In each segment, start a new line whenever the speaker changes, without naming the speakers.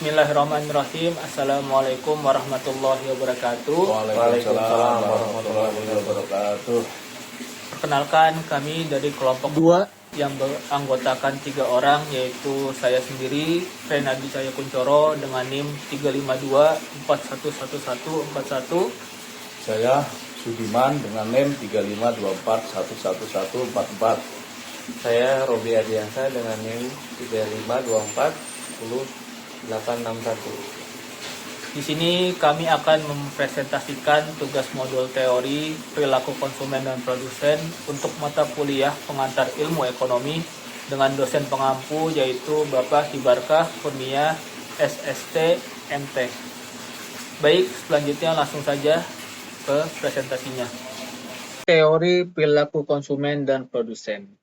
Bismillahirrahmanirrahim. Assalamualaikum warahmatullahi wabarakatuh.
Waalaikumsalam warahmatullahi wabarakatuh.
Perkenalkan, kami dari kelompok 2 yang beranggotakan 3 orang, yaitu saya sendiri, Renadi Cahaya Kuncoro dengan NIM 352411141.
Saya Sudiman dengan NIM 352411144.
Saya Robi Adiansa dengan NIM 35240 861.
Di sini kami akan mempresentasikan tugas modul teori perilaku konsumen dan produsen untuk mata kuliah pengantar ilmu ekonomi dengan dosen pengampu yaitu Bapak Hibarkah Kurnia SST MT. Baik, selanjutnya langsung saja ke presentasinya. Teori perilaku konsumen dan produsen.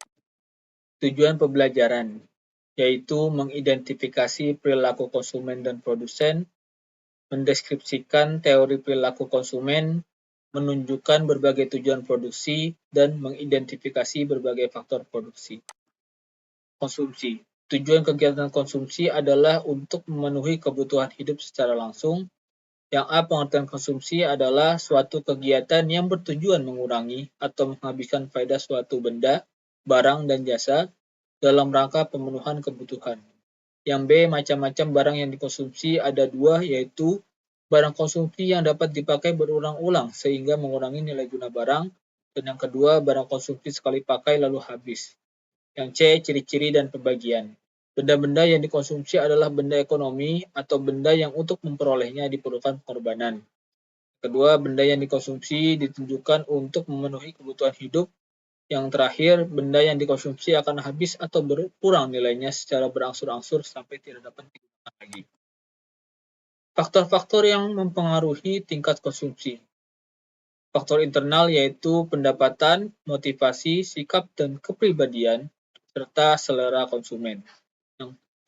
Tujuan pembelajaran yaitu mengidentifikasi perilaku konsumen dan produsen, mendeskripsikan teori perilaku konsumen, menunjukkan berbagai tujuan produksi, dan mengidentifikasi berbagai faktor produksi. Konsumsi. Tujuan kegiatan konsumsi adalah untuk memenuhi kebutuhan hidup secara langsung. Yang A, pengertian konsumsi adalah suatu kegiatan yang bertujuan mengurangi atau menghabiskan faedah suatu benda, barang, dan jasa dalam rangka pemenuhan kebutuhan. Yang B, macam-macam barang yang dikonsumsi ada 2, yaitu barang konsumsi yang dapat dipakai berulang-ulang sehingga mengurangi nilai guna barang, dan yang kedua, barang konsumsi sekali pakai lalu habis. Yang C, ciri-ciri dan pembagian. Benda-benda yang dikonsumsi adalah benda ekonomi atau benda yang untuk memperolehnya diperlukan pengorbanan. Kedua, benda yang dikonsumsi ditunjukkan untuk memenuhi kebutuhan hidup. Yang terakhir, benda yang dikonsumsi akan habis atau berkurang nilainya secara berangsur-angsur sampai tidak dapat digunakan lagi. Faktor-faktor yang mempengaruhi tingkat konsumsi. Faktor internal yaitu pendapatan, motivasi, sikap, dan kepribadian, serta selera konsumen.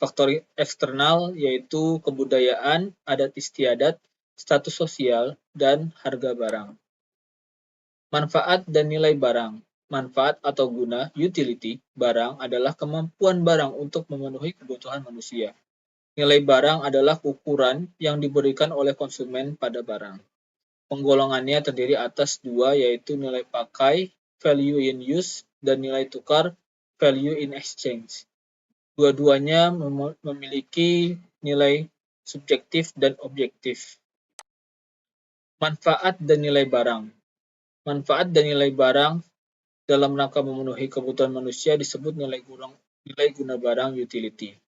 Faktor eksternal yaitu kebudayaan, adat istiadat, status sosial, dan harga barang. Manfaat dan nilai barang. Manfaat atau guna, utility, barang adalah kemampuan barang untuk memenuhi kebutuhan manusia. Nilai barang adalah ukuran yang diberikan oleh konsumen pada barang. Penggolongannya terdiri atas 2, yaitu nilai pakai, value in use, dan nilai tukar, value in exchange. Dua-duanya memiliki nilai subjektif dan objektif. Manfaat dan nilai barang. Manfaat dan nilai barang dalam rangka memenuhi kebutuhan manusia disebut nilai guna barang utility.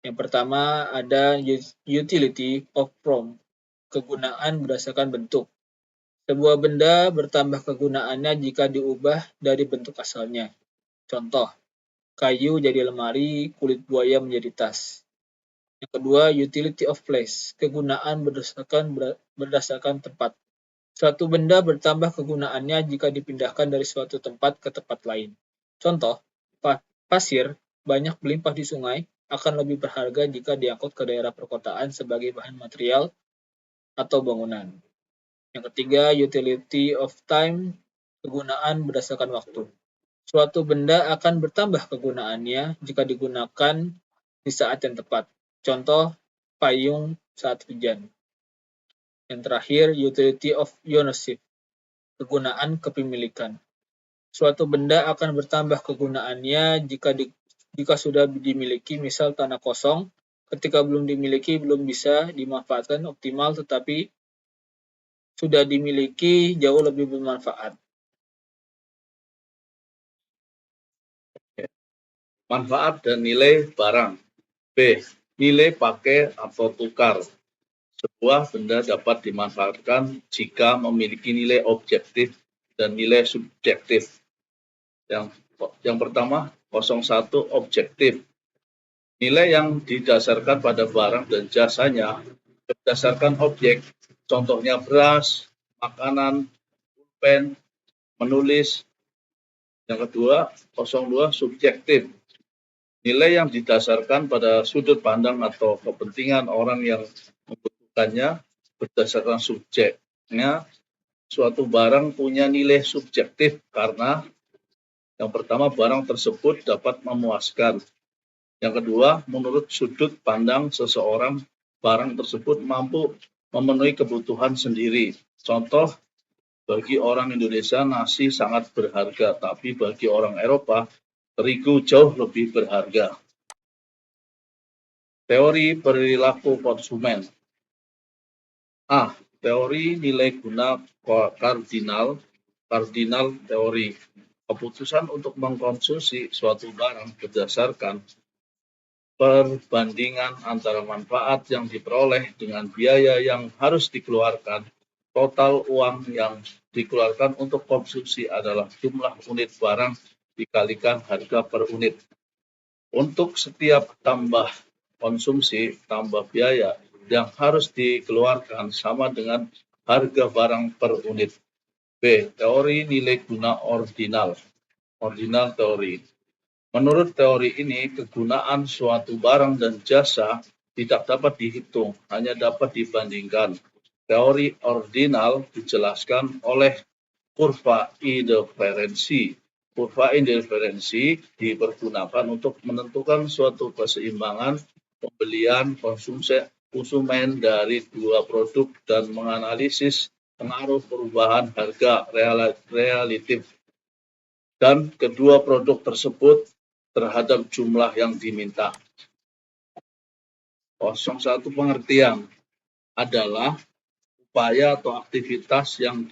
Yang pertama ada utility of form, kegunaan berdasarkan bentuk. Sebuah benda bertambah kegunaannya jika diubah dari bentuk asalnya. Contoh, kayu jadi lemari, kulit buaya menjadi tas. Yang kedua, utility of place, kegunaan berdasarkan tempat. Suatu benda bertambah kegunaannya jika dipindahkan dari suatu tempat ke tempat lain. Contoh, pasir banyak melimpah di sungai akan lebih berharga jika diangkut ke daerah perkotaan sebagai bahan material atau bangunan. Yang ketiga, utility of time, kegunaan berdasarkan waktu. Suatu benda akan bertambah kegunaannya jika digunakan di saat yang tepat. Contoh, payung saat hujan. Yang terakhir, utility of ownership, kegunaan kepemilikan. Suatu benda akan bertambah kegunaannya jika sudah dimiliki, misal tanah kosong, ketika belum dimiliki belum bisa dimanfaatkan optimal, tetapi sudah dimiliki jauh lebih bermanfaat.
Manfaat dan nilai barang. B. Nilai pakai atau tukar. Sebuah benda dapat dimanfaatkan jika memiliki nilai objektif dan nilai subjektif. Yang pertama, 01 objektif. Nilai yang didasarkan pada barang dan jasanya berdasarkan objek, contohnya beras, makanan, pulpen, menulis. Yang kedua, 02 subjektif. Nilai yang didasarkan pada sudut pandang atau kepentingan orang yang membutuhkannya berdasarkan subjeknya. Suatu barang punya nilai subjektif karena yang pertama, barang tersebut dapat memuaskan. Yang kedua, menurut sudut pandang seseorang, barang tersebut mampu memenuhi kebutuhan sendiri. Contoh, bagi orang Indonesia nasi sangat berharga, tapi bagi orang Eropa terigu jauh lebih berharga. Teori perilaku konsumen. A. Teori nilai guna kardinal teori. Keputusan untuk mengkonsumsi suatu barang berdasarkan perbandingan antara manfaat yang diperoleh dengan biaya yang harus dikeluarkan. Total uang yang dikeluarkan untuk konsumsi adalah jumlah unit barang dikalikan harga per unit. Untuk setiap tambah konsumsi, tambah biaya yang harus dikeluarkan sama dengan harga barang per unit. B. Teori nilai guna ordinal teori. Menurut teori ini, kegunaan suatu barang dan jasa tidak dapat dihitung, hanya dapat dibandingkan. Teori ordinal dijelaskan oleh kurva indiferensi. Kurva indiferensi dipergunakan untuk menentukan suatu keseimbangan pembelian konsumen dari dua produk dan menganalisis pengaruh perubahan harga relatif dan kedua produk tersebut terhadap jumlah yang diminta. 01 pengertian adalah upaya atau aktivitas yang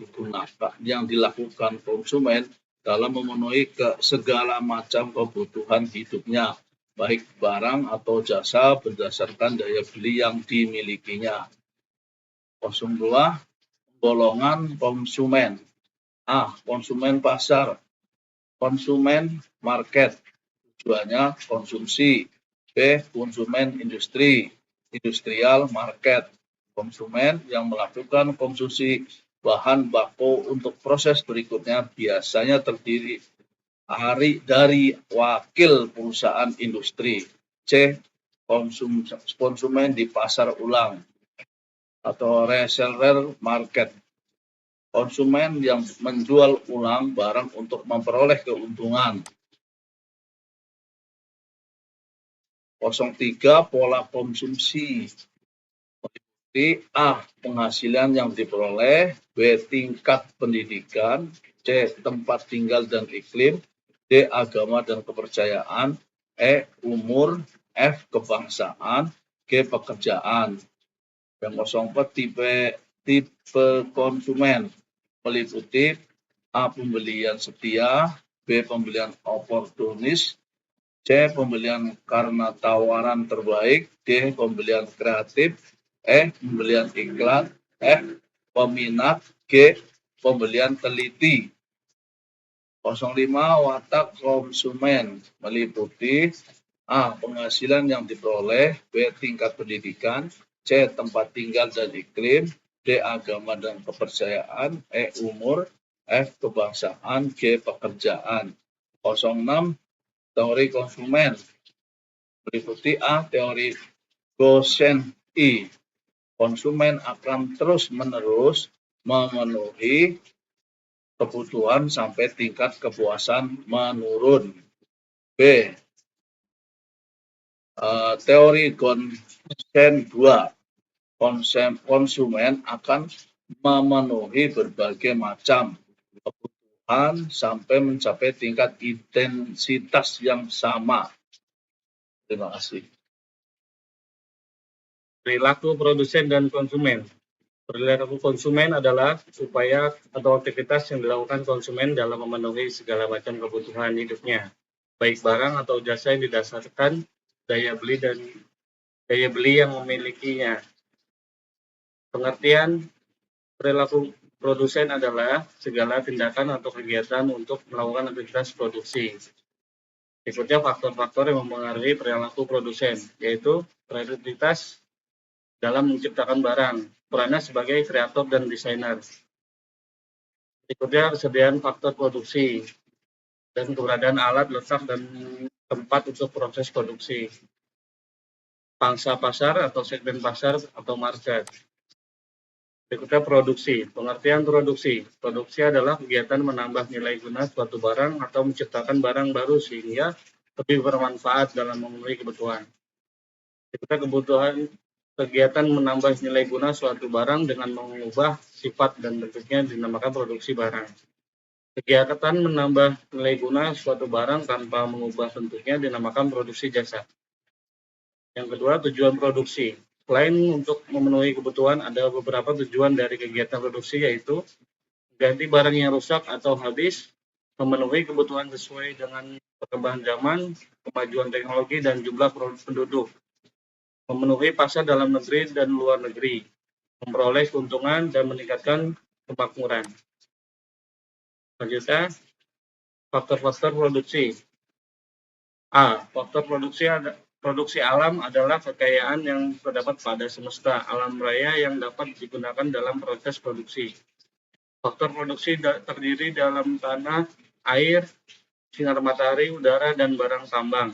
dilakukan konsumen dalam memenuhi segala macam kebutuhan hidupnya, baik barang atau jasa berdasarkan daya beli yang dimilikinya. 02 golongan konsumen. A. Konsumen pasar. Konsumen market. Tujuannya konsumsi. B. Konsumen industri, industrial market, konsumen yang melakukan konsumsi bahan baku untuk proses berikutnya biasanya terdiri dari wakil perusahaan industri. C. Konsumen di pasar ulang atau reseller market, konsumen yang menjual ulang barang untuk memperoleh keuntungan. 03 pola konsumsi. A. Penghasilan yang diperoleh. B. Tingkat pendidikan. C. Tempat tinggal dan iklim. D. Agama dan kepercayaan. E. Umur. F. Kebangsaan. G. Pekerjaan. Yang 04 tipe konsumen meliputi A. Pembelian setia. B. Pembelian oportunis. C. Pembelian karena tawaran terbaik. D. Pembelian kreatif. E. Pembelian iklan. F. Peminat. G. Pembelian teliti. 05 watak konsumen meliputi A. Penghasilan yang diperoleh. B. Tingkat pendidikan. C. Tempat tinggal dan iklim. D. Agama dan kepercayaan. E. Umur. F. Kebangsaan. G. Pekerjaan. 06 teori konsumen meliputi A. Teori Goshen-I. Konsumen akan terus-menerus memenuhi kebutuhan sampai tingkat kepuasan menurun. B. Teori Goshen-II. Konsumen akan memenuhi berbagai macam kebutuhan sampai mencapai tingkat intensitas yang sama. Terima kasih.
Perilaku produsen dan konsumen. Perilaku konsumen adalah upaya atau aktivitas yang dilakukan konsumen dalam memenuhi segala macam kebutuhan hidupnya, baik barang atau jasa yang didasarkan daya beli yang memilikinya. Pengertian perilaku produsen adalah segala tindakan atau kegiatan untuk melakukan aktivitas produksi. Berikutnya faktor-faktor yang mempengaruhi perilaku produsen, yaitu kreativitas dalam menciptakan barang, perannya sebagai kreator dan desainer. Berikutnya kesediaan faktor produksi dan keberadaan alat, letak, dan tempat untuk proses produksi. Pangsa pasar atau segmen pasar atau market. Berikutnya produksi. Pengertian produksi. Produksi adalah kegiatan menambah nilai guna suatu barang atau menciptakan barang baru sehingga lebih bermanfaat dalam memenuhi kebutuhan. Kegiatan menambah nilai guna suatu barang dengan mengubah sifat dan bentuknya dinamakan produksi barang. Kegiatan menambah nilai guna suatu barang tanpa mengubah bentuknya dinamakan produksi jasa. Yang kedua, tujuan produksi. Selain untuk memenuhi kebutuhan, ada beberapa tujuan dari kegiatan produksi, yaitu ganti barang yang rusak atau habis, memenuhi kebutuhan sesuai dengan perkembangan zaman, kemajuan teknologi, dan jumlah penduduk, memenuhi pasar dalam negeri dan luar negeri, memperoleh keuntungan, dan meningkatkan kemakmuran. Selanjutnya, faktor-faktor produksi. Faktor produksi alam adalah kekayaan yang terdapat pada semesta alam raya yang dapat digunakan dalam proses produksi. Faktor produksi terdiri dalam tanah, air, sinar matahari, udara, dan barang tambang.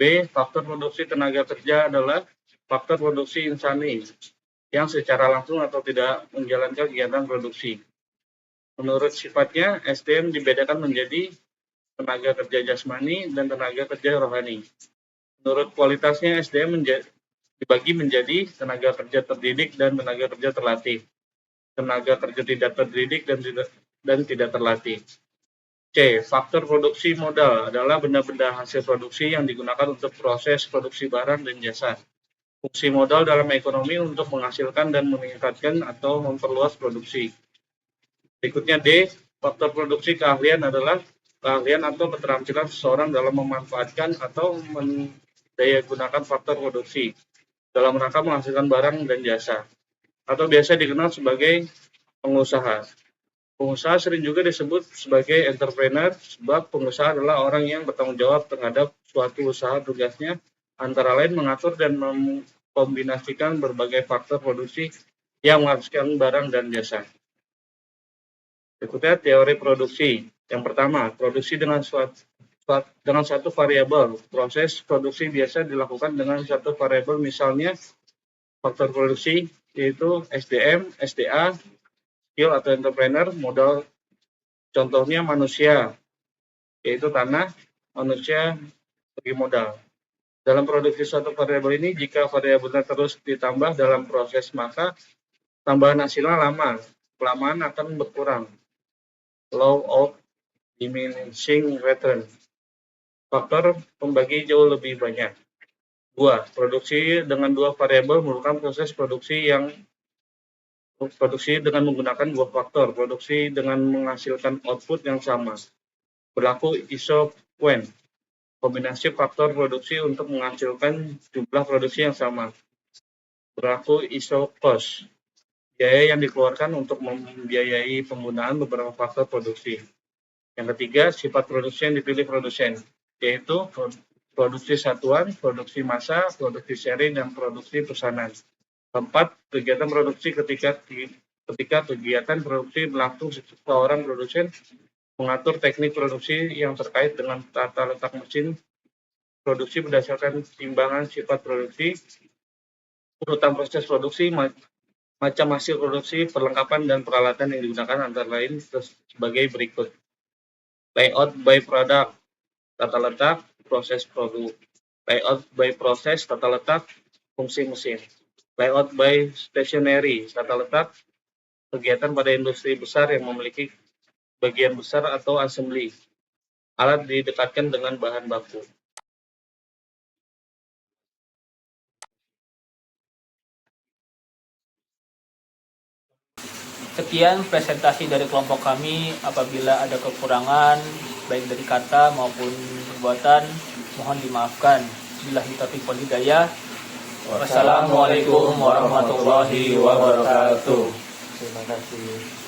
B. Faktor produksi tenaga kerja adalah faktor produksi insani yang secara langsung atau tidak menjalankan kegiatan produksi. Menurut sifatnya, SDM dibedakan menjadi tenaga kerja jasmani dan tenaga kerja rohani. Menurut kualitasnya, SDM dibagi menjadi tenaga kerja terdidik dan tenaga kerja terlatih, tenaga kerja tidak terdidik dan tidak terlatih. C. Faktor produksi modal adalah benda-benda hasil produksi yang digunakan untuk proses produksi barang dan jasa. Fungsi modal dalam ekonomi untuk menghasilkan dan meningkatkan atau memperluas produksi. Berikutnya D. Faktor produksi keahlian adalah keahlian atau keterampilan seseorang dalam memanfaatkan atau mendayagunakan faktor produksi dalam rangka menghasilkan barang dan jasa, atau biasa dikenal sebagai pengusaha. Pengusaha sering juga disebut sebagai entrepreneur, sebab pengusaha adalah orang yang bertanggung jawab terhadap suatu usaha. Tugasnya antara lain mengatur dan mengkombinasikan berbagai faktor produksi yang menghasilkan barang dan jasa. Berikutnya teori produksi. Yang pertama, produksi dengan satu variabel. Proses produksi biasa dilakukan dengan satu variabel, misalnya faktor produksi yaitu SDM, SDA, skill atau entrepreneur, modal contohnya manusia, yaitu tanah, manusia sebagai modal. Dalam produksi suatu variabel ini, jika variabelnya terus ditambah dalam proses, maka tambahan hasilnya lama, kelamaan akan berkurang. Law of diminishing return. Faktor pembagi jauh lebih banyak. 2. Produksi dengan dua variabel merupakan proses produksi dengan menggunakan dua faktor. Produksi dengan menghasilkan output yang sama. Berlaku isoquant. Kombinasi faktor produksi untuk menghasilkan jumlah produksi yang sama. Berlaku isocost. Biaya yang dikeluarkan untuk membiayai penggunaan beberapa faktor produksi. Yang ketiga, sifat produksi yang dipilih produsen, yaitu produksi satuan, produksi massa, produksi seri, dan produksi pesanan. Keempat, kegiatan produksi ketika kegiatan produksi berlangsung, seorang produsen mengatur teknik produksi yang terkait dengan tata letak mesin produksi berdasarkan timbangan sifat produksi, urutan proses produksi, macam hasil produksi, perlengkapan dan peralatan yang digunakan antara lain sebagai berikut. Layout by product, tata letak, proses produk. Layout by proses, tata letak, fungsi mesin. Layout by stationery, tata letak, kegiatan pada industri besar yang memiliki bagian besar atau assembly. Alat didekatkan dengan bahan baku.
Sekian presentasi dari kelompok kami. Apabila ada kekurangan baik dari kata maupun perbuatan, mohon dimaafkan. Billahi taufiq wal hidayah. Wassalamualaikum warahmatullahi wabarakatuh.
Terima kasih.